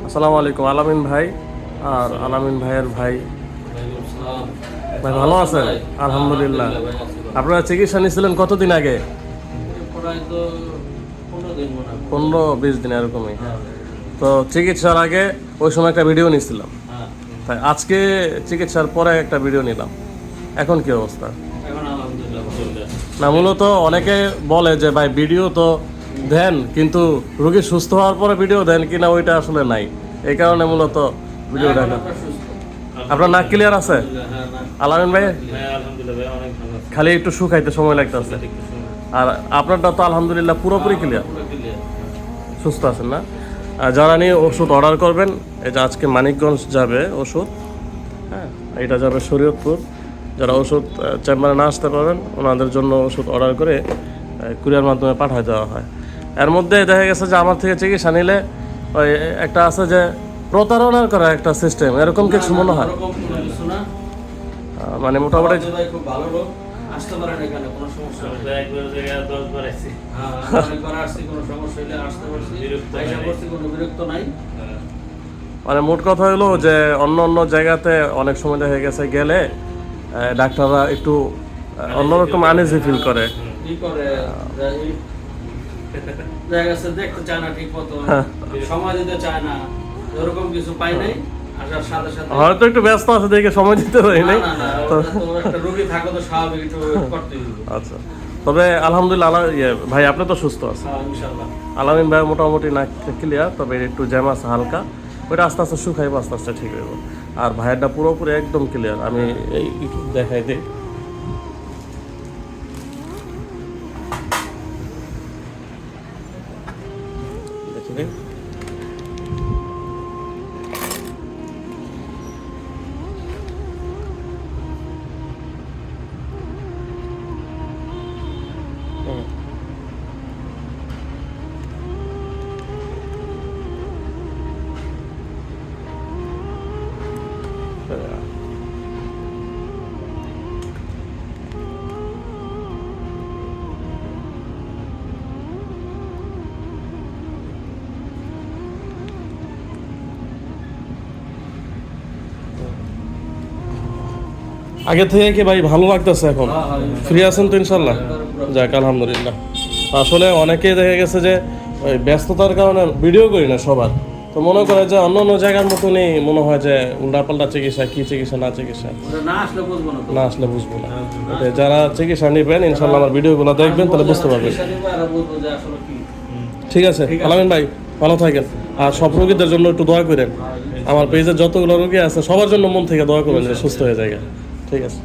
আসসালামু আলাইকুম। আলামিন ভাই আর আলামিন ভাইয়ের ভাই। ভাই ভালো আছেন? আলহামদুলিল্লাহ। আপনারা চিকিৎসা নিয়েছিলেন কতদিন আগে? 15-20 দিন এরকমই। তো চিকিৎসার আগে ওই সময় একটা ভিডিও নিয়েছিলাম, তাই আজকে চিকিৎসার পরে একটা ভিডিও নিলাম। এখন কি অবস্থা? না, মূলত অনেকে বলে যে ভাই ভিডিও তো দেন, কিন্তু রোগী সুস্থ হওয়ার পরে ভিডিও দেন কিনা ওইটা আসলে নাই, এই কারণে মূলত ভিডিও দেখা। আপনার নাক ক্লিয়ার আছে আলামিন ভাই? খালি একটু শুকাইতে সময় লাগতেছে। আর আপনারটা তো আলহামদুলিল্লাহ পুরোপুরি ক্লিয়ার, সুস্থ আছেন না? যারা নিয়ে ওষুধ অর্ডার করবেন, এই যে আজকে মানিকগঞ্জ যাবে ওষুধ, হ্যাঁ এটা যাবে শরীয়তপুর। যারা ওষুধ চেম্বারে না আসতে পারবেন ওনাদের জন্য ওষুধ অর্ডার করে কুরিয়ার মাধ্যমে পাঠিয়ে দেওয়া হয়। এর মধ্যে দেখা গেছে যে আমার থেকে চিকিৎসা নিলে ওই একটা আছে যে প্রতারণার করা একটা সিস্টেম, এরকম কিছু মনে হয়? মানে মোটামুটি মানে মোট কথা হলো যে অন্য অন্য জায়গাতে অনেক সময় দেখা গেছে গেলে ডাক্তাররা একটু অন্যরকম আনইজি ফিল করে। দেখতে চায় না, ঠিক মতো সময় দিতে চায় না, এরকম কিছু পাই নাই। হয়তো একটু ব্যস্ত আছে দেখে সময় দিতে পারি নাই। আচ্ছা, তবে আলহামদুলিল্লাহ ভাই আপনি তো সুস্থ আছেন? আলামিন ভাই মোটামুটি না ক্লিয়ার, তবে একটু জ্যাম আছে হালকা, ওইটা আস্তে আস্তে শুকাইব, আস্তে আস্তে ঠিক হইব। আর ভাইয়েরটা পুরোপুরি একদম ক্লিয়ার। আমি এই একটু দেখাই দিই। দেখি আগে থেকে কি ভাই ভালো লাগতেছে? এখন ফ্রি আছেন তো ইনশাল্লাহ? যাক আলহামদুলিল্লাহ। আসলে অনেকেই দেখা গেছে যে ওই ব্যস্ততার কারণে ভিডিও করি না সবার, তো মনে করে যে অন্য অন্য জায়গার মতনই মনে হয় যে উল্টাপাল্টা চিকিৎসা, কি চিকিৎসা না চিকিৎসা, না আসলে বুঝবো না। যারা চিকিৎসা নেবেন ইনশাল্লাহ আমার ভিডিওগুলো দেখবেন, তাহলে বুঝতে পারবেন। ঠিক আছে আলামিন ভাই, ভালো থাকেন। আর সব রোগীদের জন্য একটু দোয়া করেন। আমার পেজে যতগুলো রোগী আছে সবার জন্য মন থেকে দোয়া করবেন যে সুস্থ হয়ে যায়। ঠিক আছে।